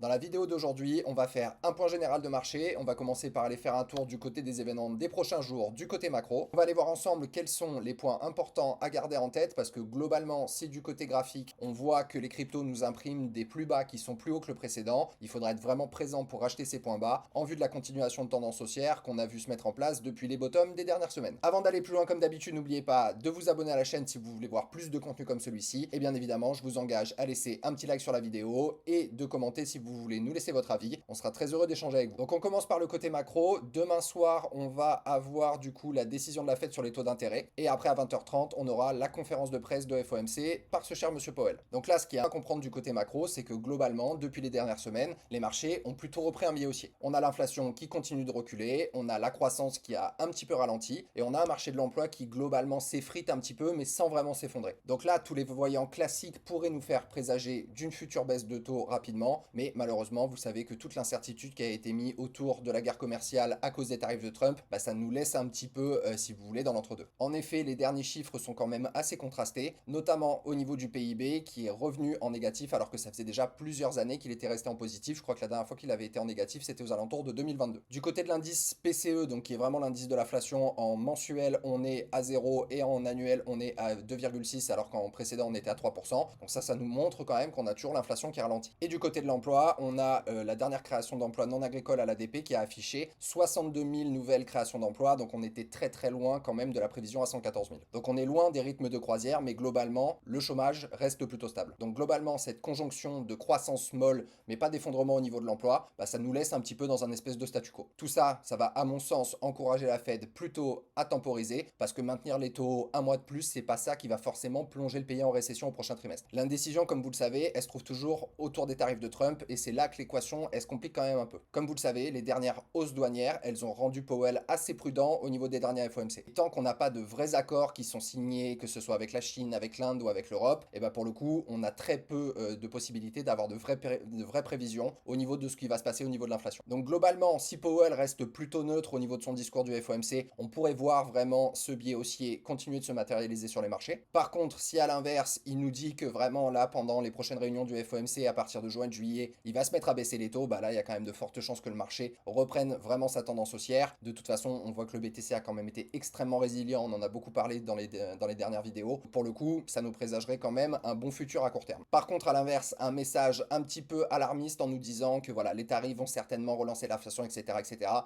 Dans la vidéo d'aujourd'hui, on va faire un point général de marché. On va commencer par aller faire un tour du côté des événements des prochains jours, du côté macro. On va aller voir ensemble quels sont les points importants à garder en tête parce que globalement, si du côté graphique, on voit que les cryptos nous impriment des plus bas qui sont plus hauts que le précédent, il faudra être vraiment présent pour acheter ces points bas en vue de la continuation de tendance haussière qu'on a vu se mettre en place depuis les bottoms des dernières semaines. Avant d'aller plus loin, comme d'habitude, n'oubliez pas de vous abonner à la chaîne si vous voulez voir plus de contenu comme celui-ci. Et bien évidemment, je vous engage à laisser un petit like sur la vidéo et de commenter si vous voulez nous laisser votre avis. On sera très heureux d'échanger avec vous. Donc on commence par le côté macro. Demain soir, on va avoir du coup la décision de la Fed sur les taux d'intérêt. Et après à 20h30, on aura la conférence de presse de FOMC par ce cher monsieur Powell. Donc là, ce qu'il y a à comprendre du côté macro, c'est que globalement, depuis les dernières semaines, les marchés ont plutôt repris un biais haussier. On a l'inflation qui continue de reculer, on a la croissance qui a un petit peu ralenti, et on a un marché de l'emploi qui globalement s'effrite un petit peu, mais sans vraiment s'effondrer. Donc là, tous les voyants classiques pourraient nous faire présager d'une future baisse de taux rapidement, mais malheureusement, vous savez que toute l'incertitude qui a été mise autour de la guerre commerciale à cause des tarifs de Trump, ça nous laisse un petit peu, si vous voulez, dans l'entre-deux. En effet, les derniers chiffres sont quand même assez contrastés, notamment au niveau du PIB qui est revenu en négatif alors que ça faisait déjà plusieurs années qu'il était resté en positif. Je crois que la dernière fois qu'il avait été en négatif, c'était aux alentours de 2022. Du côté de l'indice PCE, donc qui est vraiment l'indice de l'inflation, en mensuel, on est à 0 et en annuel, on est à 2,6 alors qu'en précédent, on était à 3%. Donc ça nous montre quand même qu'on a toujours l'inflation qui ralentit. Et du côté de l'emploi, on a la dernière création d'emplois non agricoles à l'ADP qui a affiché 62 000 nouvelles créations d'emplois. Donc on était très loin quand même de la prévision à 114 000. Donc on est loin des rythmes de croisière, mais globalement, le chômage reste plutôt stable. Donc globalement, cette conjonction de croissance molle, mais pas d'effondrement au niveau de l'emploi, ça nous laisse un petit peu dans un espèce de statu quo. Tout ça, ça va à mon sens encourager la Fed plutôt à temporiser, parce que maintenir les taux un mois de plus, c'est pas ça qui va forcément plonger le pays en récession au prochain trimestre. L'indécision, comme vous le savez, elle se trouve toujours autour des tarifs de Trump, et c'est là que l'équation, elle se complique quand même un peu. Comme vous le savez, les dernières hausses douanières, elles ont rendu Powell assez prudent au niveau des dernières FOMC. Et tant qu'on n'a pas de vrais accords qui sont signés, que ce soit avec la Chine, avec l'Inde ou avec l'Europe, et pour le coup, on a très peu de possibilités d'avoir de vraies prévisions au niveau de ce qui va se passer au niveau de l'inflation. Donc globalement, si Powell reste plutôt neutre au niveau de son discours du FOMC, on pourrait voir vraiment ce biais haussier continuer de se matérialiser sur les marchés. Par contre, si à l'inverse, il nous dit que vraiment là, pendant les prochaines réunions du FOMC, à partir de juin et de juillet, il va se mettre à baisser les taux, là, il y a quand même de fortes chances que le marché reprenne vraiment sa tendance haussière. De toute façon, on voit que le BTC a quand même été extrêmement résilient, on en a beaucoup parlé dans les dernières vidéos. Pour le coup, ça nous présagerait quand même un bon futur à court terme. Par contre, à l'inverse, un message un petit peu alarmiste en nous disant que voilà, les tarifs vont certainement relancer l'inflation, etc.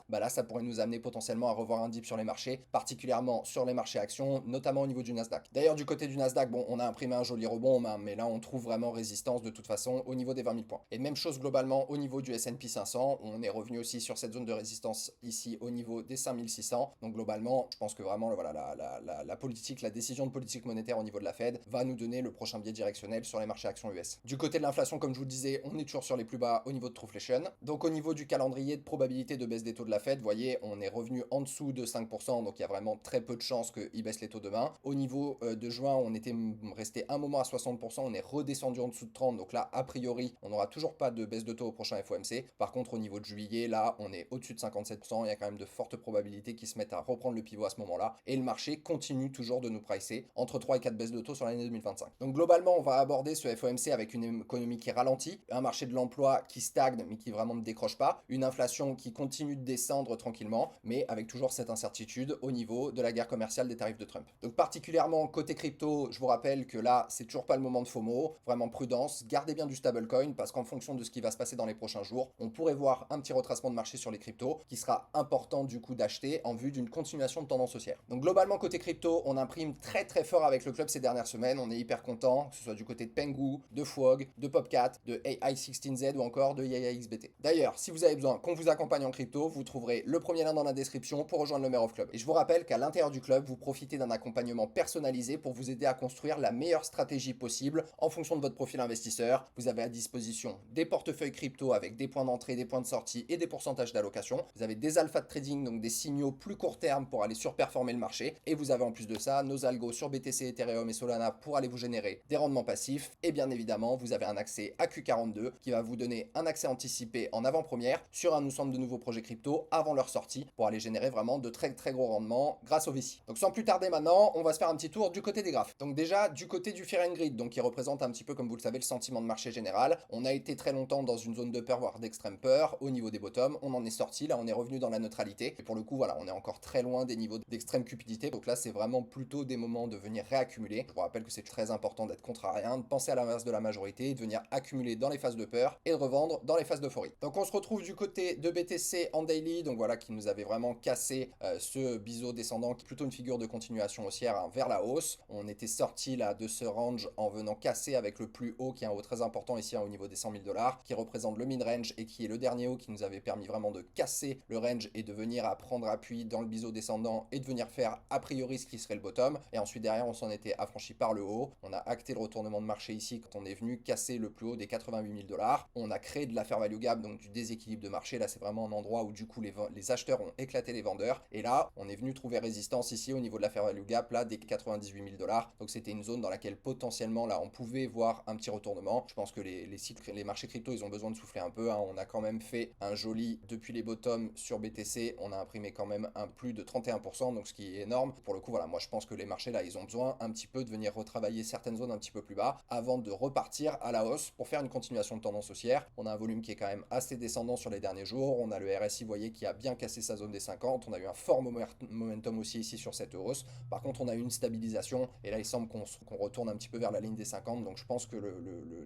Là, ça pourrait nous amener potentiellement à revoir un dip sur les marchés, particulièrement sur les marchés actions, notamment au niveau du Nasdaq. D'ailleurs, du côté du Nasdaq, on a imprimé un joli rebond, mais là, on trouve vraiment résistance de toute façon au niveau des 20 000 points. Et même chose globalement au niveau du S&P 500, on est revenu aussi sur cette zone de résistance ici au niveau des 5600. Donc globalement, je pense que vraiment, voilà, la politique, la décision de politique monétaire au niveau de la Fed va nous donner le prochain biais directionnel sur les marchés actions US. Du côté de l'inflation, comme je vous le disais, on est toujours sur les plus bas au niveau de Truflation. Donc au niveau du calendrier de probabilité de baisse des taux de la Fed, vous voyez, on est revenu en dessous de 5%, donc il y a vraiment très peu de chances qu'ils baissent les taux demain. Au niveau de juin, on était resté un moment à 60%, on est redescendu en dessous de 30%, donc là, a priori, on n'aura toujours pas de baisse de taux au prochain FOMC. Par contre, au niveau de juillet, là, on est au-dessus de 57%, il y a quand même de fortes probabilités qu'ils se mettent à reprendre le pivot à ce moment-là, et le marché continue toujours de nous pricer entre 3 et 4 baisses de taux sur l'année 2025. Donc globalement, on va aborder ce FOMC avec une économie qui ralentit, un marché de l'emploi qui stagne mais qui vraiment ne décroche pas, une inflation qui continue de descendre tranquillement, mais avec toujours cette incertitude au niveau de la guerre commerciale des tarifs de Trump. Donc particulièrement côté crypto, je vous rappelle que là, c'est toujours pas le moment de FOMO, vraiment prudence, gardez bien du stablecoin parce qu'en fonction de ce qui va se passer dans les prochains jours, on pourrait voir un petit retracement de marché sur les cryptos qui sera important du coup d'acheter en vue d'une continuation de tendance haussière. Donc globalement côté crypto, on imprime très fort avec le club ces dernières semaines, on est hyper content, que ce soit du côté de Pengu, de Fwog, de Popcat, de AI16Z ou encore de YayaXBT. D'ailleurs, si vous avez besoin qu'on vous accompagne en crypto, vous trouverez le premier lien dans la description pour rejoindre le Mare Club. Et je vous rappelle qu'à l'intérieur du club, vous profitez d'un accompagnement personnalisé pour vous aider à construire la meilleure stratégie possible en fonction de votre profil investisseur. Vous avez à disposition des portefeuilles crypto avec des points d'entrée, des points de sortie et des pourcentages d'allocation. Vous avez des alphas de trading, donc des signaux plus court terme pour aller surperformer le marché. Et vous avez en plus de ça nos algos sur BTC, Ethereum et Solana pour aller vous générer des rendements passifs. Et bien évidemment, vous avez un accès à Q42 qui va vous donner un accès anticipé en avant-première sur un ensemble de nouveaux projets crypto avant leur sortie pour aller générer vraiment de très gros rendements grâce au VC. Donc sans plus tarder maintenant, on va se faire un petit tour du côté des graphes. Donc déjà du côté du Fear and Greed, donc qui représente un petit peu comme vous le savez le sentiment de marché général. On a été très longtemps longtemps dans une zone de peur, voire d'extrême peur, au niveau des bottoms, on en est sorti, là on est revenu dans la neutralité, et pour le coup voilà, on est encore très loin des niveaux d'extrême cupidité, donc là c'est vraiment plutôt des moments de venir réaccumuler. Je vous rappelle que c'est très important d'être contrariant, de penser à l'inverse de la majorité, de venir accumuler dans les phases de peur, et de revendre dans les phases d'euphorie. Donc on se retrouve du côté de BTC en daily, donc voilà, qui nous avait vraiment cassé ce biseau descendant, qui est plutôt une figure de continuation haussière hein, vers la hausse. On était sorti là de ce range en venant casser avec le plus haut, qui est un haut très important ici hein, au niveau des 100 000 $, qui représente le mid-range et qui est le dernier haut qui nous avait permis vraiment de casser le range et de venir à prendre appui dans le biseau descendant et de venir faire a priori ce qui serait le bottom. Et ensuite derrière on s'en était affranchi par le haut. On a acté le retournement de marché ici quand on est venu casser le plus haut des 88 000 $. On a créé de la fair value gap, donc du déséquilibre de marché. Là c'est vraiment un endroit où du coup les acheteurs ont éclaté les vendeurs. Et là on est venu trouver résistance ici au niveau de la fair value gap là des 98 000 $. Donc c'était une zone dans laquelle potentiellement là on pouvait voir un petit retournement. Je pense que les marchés crypto ils ont besoin de souffler un peu hein. On a quand même fait un joli depuis les bottoms sur BTC, on a imprimé quand même un plus de 31%, donc ce qui est énorme. Pour le coup voilà, moi je pense que les marchés là ils ont besoin un petit peu de venir retravailler certaines zones un petit peu plus bas avant de repartir à la hausse pour faire une continuation de tendance haussière. On a un volume qui est quand même assez descendant sur les derniers jours. On a le RSI vous voyez qui a bien cassé sa zone des 50. On a eu un fort momentum aussi ici sur cette hausse. Par contre on a eu une stabilisation et là il semble qu'on retourne un petit peu vers la ligne des 50, donc je pense que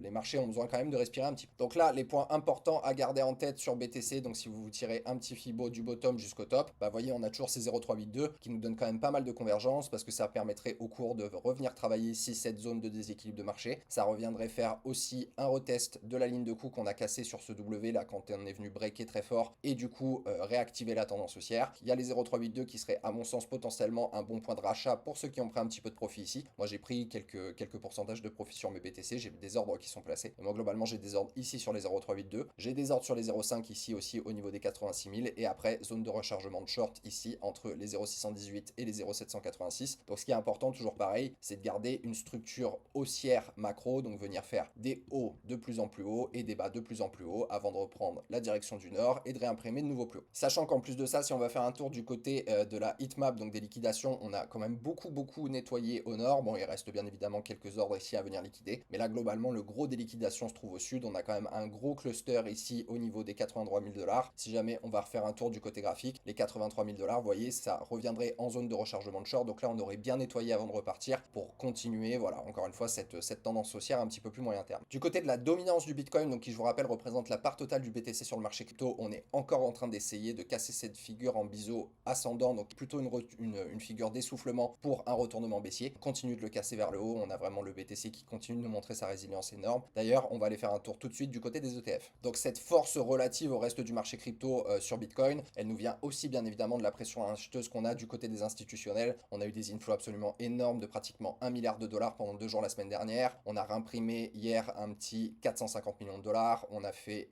les marchés ont besoin quand même de respirer un petit peu. Donc là les points importants à garder en tête sur BTC, donc si vous vous tirez un petit fibo du bottom jusqu'au top, bah voyez on a toujours ces 0,382 qui nous donnent quand même pas mal de convergence parce que ça permettrait au cours de revenir travailler ici cette zone de déséquilibre de marché. Ça reviendrait faire aussi un retest de la ligne de coup qu'on a cassé sur ce W là quand on est venu breaker très fort et du coup réactiver la tendance haussière. Il y a les 0,382 qui seraient à mon sens potentiellement un bon point de rachat pour ceux qui ont pris un petit peu de profit ici. Moi j'ai pris quelques pourcentages de profit sur mes BTC, j'ai des ordres qui sont placés. Et moi globalement j'ai des ordres ici sur les 0,382, j'ai des ordres sur les 0,5 ici aussi au niveau des 86 000 et après zone de rechargement de short ici entre les 0,618 et les 0,786. Donc ce qui est important toujours pareil, c'est de garder une structure haussière macro, donc venir faire des hauts de plus en plus hauts et des bas de plus en plus hauts avant de reprendre la direction du nord et de réimprimer de nouveaux plus hauts. Sachant qu'en plus de ça, si on va faire un tour du côté de la heatmap, donc des liquidations, on a quand même beaucoup nettoyé au nord. Bon, il reste bien évidemment quelques ordres ici à venir liquider, mais là globalement le gros des liquidations se trouve au sud. On a quand même un gros cluster ici au niveau des 83 000 $. Si jamais on va refaire un tour du côté graphique, les 83 000 $, vous voyez, ça reviendrait en zone de rechargement de short. Donc là, on aurait bien nettoyé avant de repartir pour continuer, voilà, encore une fois, cette tendance haussière un petit peu plus moyen terme. Du côté de la dominance du Bitcoin, donc qui je vous rappelle représente la part totale du BTC sur le marché crypto, on est encore en train d'essayer de casser cette figure en biseau ascendant, donc plutôt une figure d'essoufflement pour un retournement baissier. On continue de le casser vers le haut, on a vraiment le BTC qui continue de nous montrer sa résilience énorme. D'ailleurs, on va aller faire un tour tout de suite du côté des ETF. Donc cette force relative au reste du marché crypto sur Bitcoin, elle nous vient aussi bien évidemment de la pression acheteuse qu'on a du côté des institutionnels. On a eu des inflows absolument énormes de pratiquement 1 milliard de dollars pendant 2 jours la semaine dernière. On a réimprimé hier un petit 450 millions de dollars. On a fait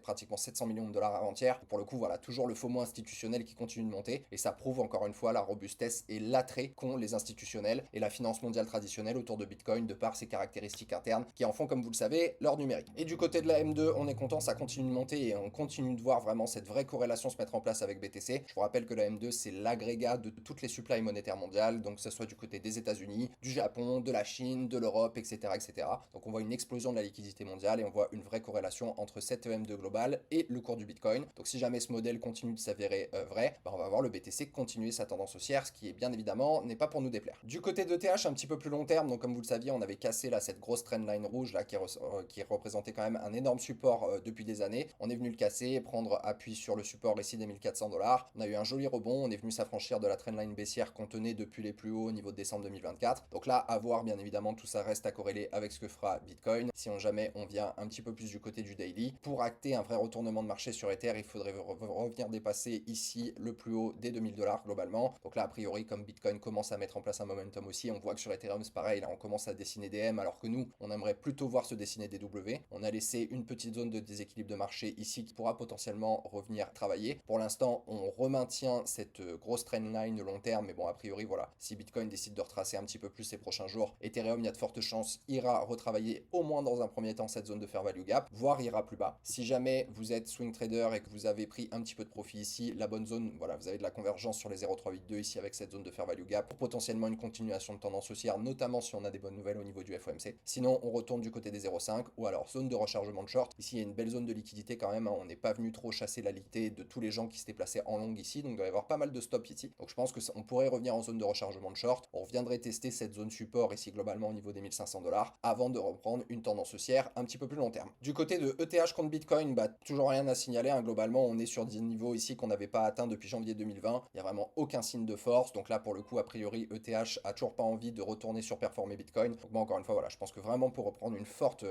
pratiquement 700 millions de dollars avant-hier. Pour le coup, voilà, toujours le FOMO institutionnel qui continue de monter et ça prouve encore une fois la robustesse et l'attrait qu'ont les institutionnels et la finance mondiale traditionnelle autour de Bitcoin de par ses caractéristiques internes qui en font, comme vous le savez, l'or numérique. Et du côté de la M2, on est content, ça continue de monter et on continue de voir vraiment cette vraie corrélation se mettre en place avec BTC. Je vous rappelle que la M2 c'est l'agrégat de toutes les supplies monétaires mondiales, donc que ce soit du côté des États-Unis, du Japon, de la Chine, de l'Europe, etc., etc. Donc on voit une explosion de la liquidité mondiale et on voit une vraie corrélation entre cette M2 globale et le cours du Bitcoin. Donc si jamais ce modèle continue de s'avérer vrai, bah on va voir le BTC continuer sa tendance haussière, ce qui est bien évidemment n'est pas pour nous déplaire. Du côté d'ETH, un petit peu plus long terme, donc comme vous le saviez, on avait cassé là cette grosse trendline rouge là qui représentait quand même un énorme support depuis des années. On est venu le casser, prendre appui sur le support ici des 1400 $. On a eu un joli rebond, on est venu s'affranchir de la trendline baissière qu'on tenait depuis les plus hauts au niveau de décembre 2024. Donc là, à voir, bien évidemment, tout ça reste à corréler avec ce que fera Bitcoin. Si jamais on vient un petit peu plus du côté du daily, pour acter un vrai retournement de marché sur Ether, il faudrait revenir dépasser ici le plus haut des 2000 $ globalement. Donc là, a priori, comme Bitcoin commence à mettre en place un momentum aussi, on voit que sur Ethereum c'est pareil, là on commence à dessiner des M alors que nous, on aimerait plutôt voir se dessiner des W. On a laissé une petite zone de déséquilibre de marché ici qui pourra potentiellement revenir travailler. Pour l'instant, on remaintient cette grosse trendline de long terme, mais bon, a priori, voilà, si Bitcoin décide de retracer un petit peu plus ces prochains jours, Ethereum, il y a de fortes chances, ira retravailler au moins dans un premier temps cette zone de fair value gap, voire ira plus bas. Si jamais vous êtes swing trader et que vous avez pris un petit peu de profit ici, la bonne zone, voilà, vous avez de la convergence sur les 0,382 ici avec cette zone de fair value gap pour potentiellement une continuation de tendance haussière, notamment si on a des bonnes nouvelles au niveau du FOMC. Sinon, on retourne du côté des 0,5 ou alors zone de rechargement rechargement de short. Ici, il y a une belle zone de liquidité quand même, hein. On n'est pas venu trop chasser la liquidité de tous les gens qui s'étaient placés en long ici, donc il doit y avoir pas mal de stops ici. Donc je pense que on pourrait revenir en zone de rechargement de short. On reviendrait tester cette zone support ici globalement au niveau des 1500 $ avant de reprendre une tendance haussière un petit peu plus long terme. Du côté de ETH contre Bitcoin, toujours rien à signaler, hein. Globalement, on est sur des niveaux ici qu'on n'avait pas atteint depuis janvier 2020. Il n'y a vraiment aucun signe de force. Donc là, pour le coup, a priori, ETH a toujours pas envie de retourner surperformer Bitcoin. Donc moi, encore une fois, voilà, je pense que vraiment pour reprendre une forte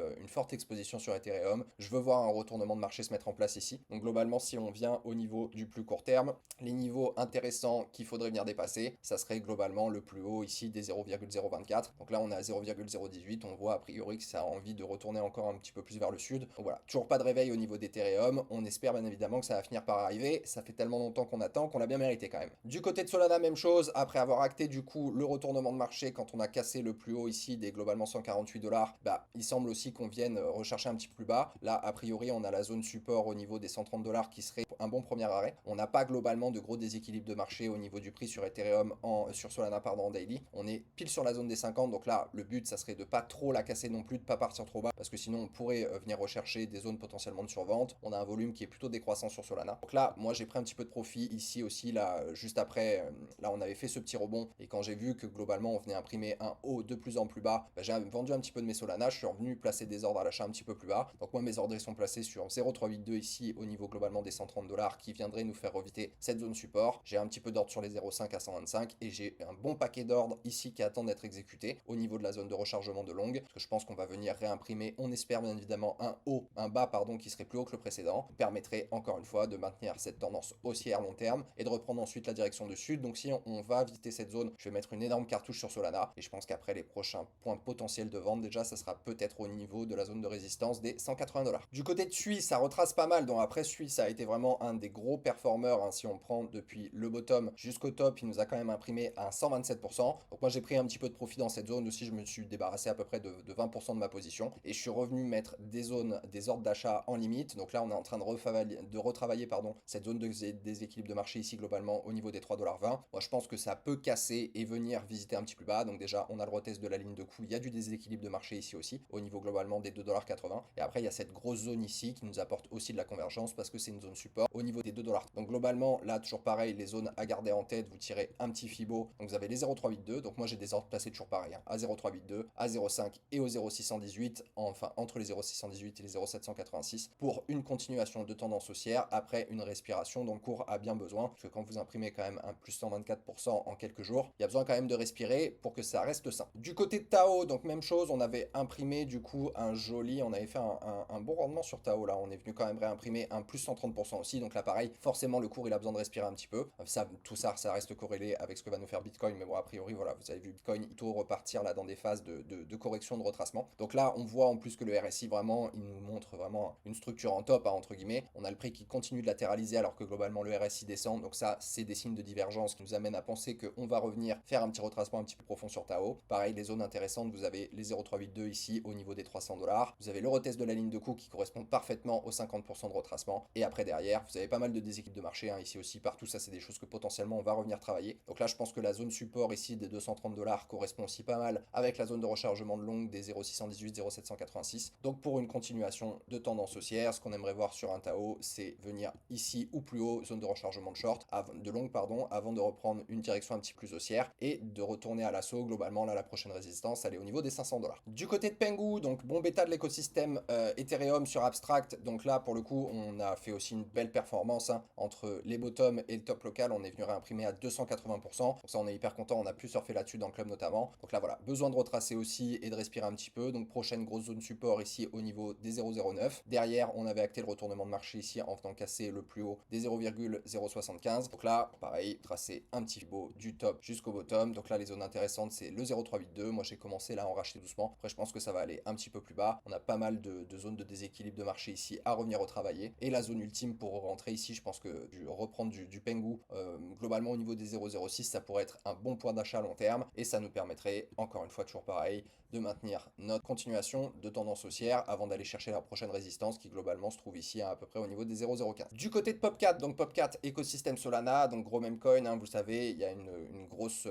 exposition sur Ethereum, je veux voir un retournement de marché se mettre en place ici. Donc globalement, si on vient au niveau du plus court terme, les niveaux intéressants qu'il faudrait venir dépasser, ça serait globalement le plus haut ici des 0,024. Donc là, on est à 0,018. On voit a priori que ça a envie de retourner encore un petit peu plus vers le sud. Donc voilà, toujours pas de réveil au niveau d'Ethereum. On espère bien évidemment que ça va finir par arriver. Ça fait tellement longtemps qu'on attend qu'on l'a bien mérité quand même. Du côté de Solana, même chose. Après avoir acté du coup le retournement de marché quand on a cassé le plus haut ici des globalement 148 $, il semble aussi qu'on vienne rechercher un petit peu plus bas. Là, a priori, on a la zone support au niveau des 130 $ qui serait un bon premier arrêt. On n'a pas globalement de gros déséquilibres de marché au niveau du prix sur Ethereum sur Solana en daily. On est pile sur la zone des 50, donc là le but ça serait de pas trop la casser non plus, de pas partir trop bas parce que sinon on pourrait venir rechercher des zones potentiellement de survente. On a un volume qui est plutôt décroissant sur Solana. Donc là moi j'ai pris un petit peu de profit ici aussi là juste après là on avait fait ce petit rebond et quand j'ai vu que globalement on venait imprimer un haut de plus en plus bas, j'ai vendu un petit peu de mes Solana, je suis revenu placer des ordres à l'achat un petit peu plus bas. Donc moi mes ordres sont placés sur 0,382 ici au niveau globalement des 130 $ qui viendrait nous faire éviter cette zone support. J'ai un petit peu d'ordre sur les 0,5 à 125 et j'ai un bon paquet d'ordres ici qui attendent d'être exécutés au niveau de la zone de rechargement de longue parce que je pense qu'on va venir réimprimer, on espère bien évidemment un bas qui serait plus haut que le précédent, permettrait encore une fois de maintenir cette tendance haussière long terme et de reprendre ensuite la direction du sud. Donc si on va visiter cette zone, je vais mettre une énorme cartouche sur Solana et je pense qu'après les prochains points potentiels de vente déjà ça sera peut-être au niveau de la zone de résistance des 180 $. Du côté de Suisse ça retrace pas mal, donc après Suisse ça a été vraiment un des gros performeurs, hein, si on prend depuis le bottom jusqu'au top, il nous a quand même imprimé un 127%. Donc moi j'ai pris un petit peu de profit dans cette zone aussi, je me suis débarrassé à peu près de 20% de ma position et je suis revenu mettre des ordres d'achat en limite. Donc là on est en train de retravailler cette zone de déséquilibre de marché ici globalement au niveau des 3,20 $. Moi je pense que ça peut casser et venir visiter un petit plus bas. Donc déjà on a le retest de la ligne de coût, il y a du déséquilibre de marché ici aussi au niveau globalement des 2,80 $. Et après il y a cette grosse zone ici qui nous apporte aussi de la convergence parce que c'est une zone support au niveau des 2 $. Donc globalement là toujours pareil, les zones à garder en tête, vous tirez un petit fibo. Donc vous avez les 0,382, donc moi j'ai des ordres placés toujours pareil, hein, à 0,382, à 0,5 et au 0,618, enfin entre les 0,618 et les 0,786 pour une continuation de tendance haussière après une respiration dont le cours a bien besoin parce que quand vous imprimez quand même un plus 124% en quelques jours, il y a besoin quand même de respirer pour que ça reste sain. Du côté de Tao, donc même chose, on avait imprimé du coup on avait fait un bon rendement sur Tao là, on est venu quand même réimprimer un plus 130% aussi, donc là pareil, forcément le cours il a besoin de respirer un petit peu, tout ça reste corrélé avec ce que va nous faire Bitcoin, mais bon a priori voilà, vous avez vu Bitcoin plutôt repartir là dans des phases de correction, de retracement. Donc là on voit en plus que le RSI vraiment, il nous montre vraiment une structure en top, hein, entre guillemets. On a le prix qui continue de latéraliser alors que globalement le RSI descend, donc ça c'est des signes de divergence qui nous amènent à penser qu'on va revenir faire un petit retracement un petit peu profond sur Tao. Pareil, les zones intéressantes, vous avez les 0,382 ici au niveau des 300 $, vous avez le retest de la ligne de coût qui correspond parfaitement aux 50% de retracement, et après derrière vous avez pas mal de déséquilibre de marché, hein, ici aussi partout, ça c'est des choses que potentiellement on va revenir travailler. Donc là je pense que la zone support ici des 230 $ correspond aussi pas mal avec la zone de rechargement de longue des 0,618, 0,786. Donc pour une continuation de tendance haussière, ce qu'on aimerait voir sur un Tao, c'est venir ici ou plus haut, zone de rechargement de longue avant de reprendre une direction un petit peu plus haussière et de retourner à l'assaut. Globalement là la prochaine résistance elle est au niveau des 500 $. Du côté de Pengu, donc bon bêta de l'écosystème Ethereum sur Abstract, donc là pour le coup on a fait aussi une belle performance, hein, entre les bottoms et le top local, on est venu réimprimer à 280%, donc ça on est hyper content, on a pu surfer là-dessus dans le club notamment. Donc là voilà, besoin de retracer aussi et de respirer un petit peu, donc prochaine grosse zone support ici au niveau des 0,09. Derrière on avait acté le retournement de marché ici en venant casser le plus haut des 0,075. Donc là pareil, tracer un petit fibo du top jusqu'au bottom. Donc là les zones intéressantes c'est le 0,382, moi j'ai commencé là à en racheter doucement, après je pense que ça va aller un petit peu plus bas. On a pas mal de zones de déséquilibre de marché ici à revenir retravailler, et la zone ultime pour rentrer ici, je pense que reprendre du Pengu globalement au niveau des 0,06 ça pourrait être un bon point d'achat à long terme et ça nous permettrait encore une fois toujours pareil de maintenir notre continuation de tendance haussière avant d'aller chercher la prochaine résistance qui globalement se trouve ici à peu près au niveau des 0,015. Du côté de Popcat, donc Popcat écosystème Solana, donc gros memecoin, hein, vous le savez, il y a une grosse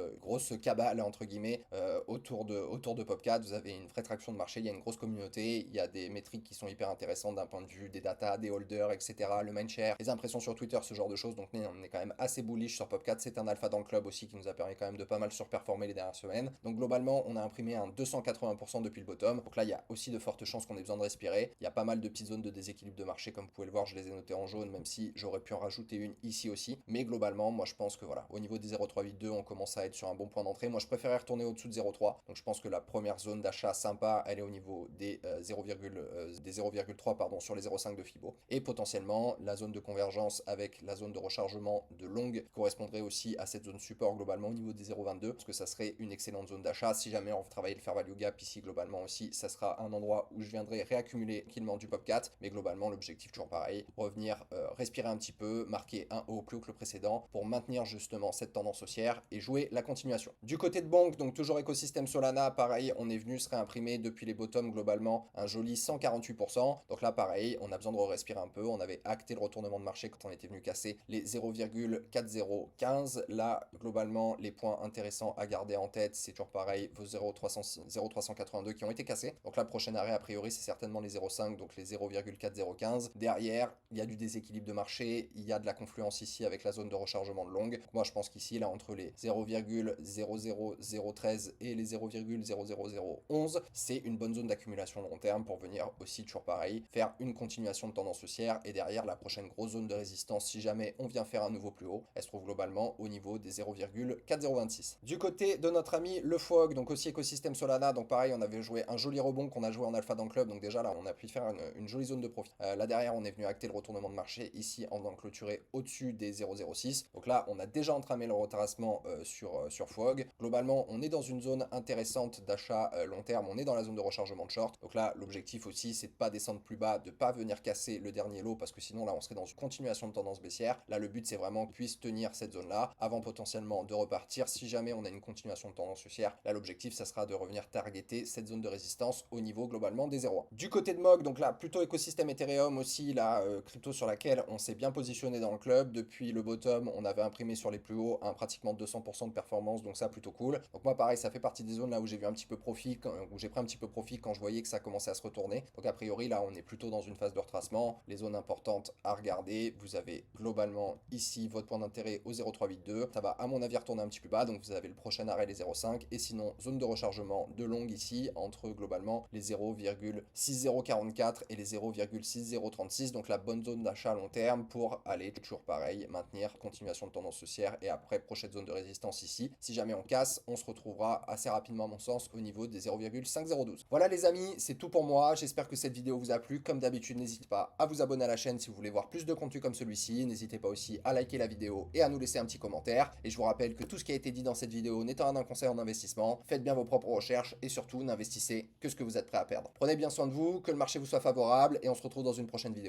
cabale entre guillemets autour de Popcat. Vous avez une vraie traction de marché, il y a une grosse communauté, il y a des métriques qui sont hyper intéressantes d'un point de vue des data, des holders, etc., le mindshare, les impressions sur Twitter, ce genre de choses. Donc on est quand même assez bullish sur POP4. C'est un alpha dans le club aussi qui nous a permis quand même de pas mal surperformer les dernières semaines. Donc globalement, on a imprimé un 280% depuis le bottom. Donc là, il y a aussi de fortes chances qu'on ait besoin de respirer. Il y a pas mal de petites zones de déséquilibre de marché, comme vous pouvez le voir, je les ai notées en jaune, même si j'aurais pu en rajouter une ici aussi. Mais globalement, moi je pense que voilà, au niveau des 0,382, on commence à être sur un bon point d'entrée. Moi je préférais retourner au-dessous de 0,3. Donc je pense que la première zone d'achat sympa, elle est au niveau des 0,3 pardon, sur les 0,5 de Fibo. Et potentiellement, la zone de convergence avec la zone de rechargement de longue correspondrait aussi à cette zone support globalement au niveau des 0,22, parce que ça serait une excellente zone d'achat. Si jamais on travaille le fair value gap ici globalement aussi, ça sera un endroit où je viendrai réaccumuler tranquillement du POP 4, mais globalement l'objectif toujours pareil, revenir respirer un petit peu, marquer un haut plus haut que le précédent pour maintenir justement cette tendance haussière et jouer la continuation. Du côté de Bonk, donc toujours écosystème Solana, pareil, on est venu se réimprimer depuis les bottoms globalement un joli 148%. Donc là pareil, on a besoin de respirer un peu, on avait acté le retournement de marché quand on était venu casser les 0,4015. Là globalement les points intéressants à garder en tête, c'est toujours pareil, vos 0,382 qui ont été cassés. Donc la prochaine arrêt a priori c'est certainement les 0,5, donc les 0,4015. Derrière, il y a du déséquilibre de marché, il y a de la confluence ici avec la zone de rechargement de longue. Moi je pense qu'ici là entre les 0,00013 et les 0,00011, c'est une bonne zone d'accumulation long terme pour venir aussi toujours pareil faire une continuation de tendance haussière, et derrière la prochaine grosse zone de résistance si jamais on vient faire un nouveau plus haut, elle se trouve globalement au niveau des 0,4026. Du côté de notre ami le FOG, donc aussi écosystème Solana, donc pareil on avait joué un joli rebond qu'on a joué en alpha dans le club, donc déjà là on a pu faire une jolie zone de profit. Là derrière on est venu acter le retournement de marché ici en venant clôturer au-dessus des 0,06. Donc là on a déjà entamé le retracement sur FOG. Globalement on est dans une zone intéressante d'achat long terme, on est dans la zone de rechargement de short. Donc là l'objectif aussi c'est de pas descendre plus bas, de pas venir casser le dernier lot, parce que sinon là on serait dans une continuation de tendance baissière. Là le but c'est vraiment qu'on puisse tenir cette zone là avant potentiellement de repartir si jamais on a une continuation de tendance haussière. Là l'objectif ça sera de revenir targeter cette zone de résistance au niveau globalement des 0,1. Du côté de MOG, donc là plutôt écosystème Ethereum aussi, la crypto sur laquelle on s'est bien positionné dans le club. Depuis le bottom on avait imprimé sur les plus hauts pratiquement 200% de performance, donc ça plutôt cool. Donc moi pareil, ça fait partie des zones là où j'ai vu un petit peu profit, où j'ai pris un petit peu profit quand je voyais que ça commençait à se retourner. Donc a priori là on est plutôt dans une phase de retracement. Les zones importantes à regarder, vous avez globalement ici votre point d'intérêt au 0,382, ça va à mon avis retourner un petit peu bas, donc vous avez le prochain arrêt les 0,5, et sinon zone de rechargement de longue ici entre globalement les 0,6044 et les 0,6036, donc la bonne zone d'achat à long terme pour aller toujours pareil, maintenir continuation de tendance haussière, et après prochaine zone de résistance ici. Si jamais on casse, on se retrouvera assez rapidement à mon sens au niveau des 0,5012. Voilà les amis, c'est tout pour moi, j'espère que cette vidéo vous a plu. Comme d'habitude, n'hésitez pas à vous abonner à la chaîne si vous voulez voir plus de contenu comme celui-ci, n'hésitez pas aussi à liker la vidéo et à nous laisser un petit commentaire, et je vous rappelle que tout ce qui a été dit dans cette vidéo n'est un conseil en investissement, faites bien vos propres recherches et surtout n'investissez que ce que vous êtes prêt à perdre. Prenez bien soin de vous, que le marché vous soit favorable, et on se retrouve dans une prochaine vidéo.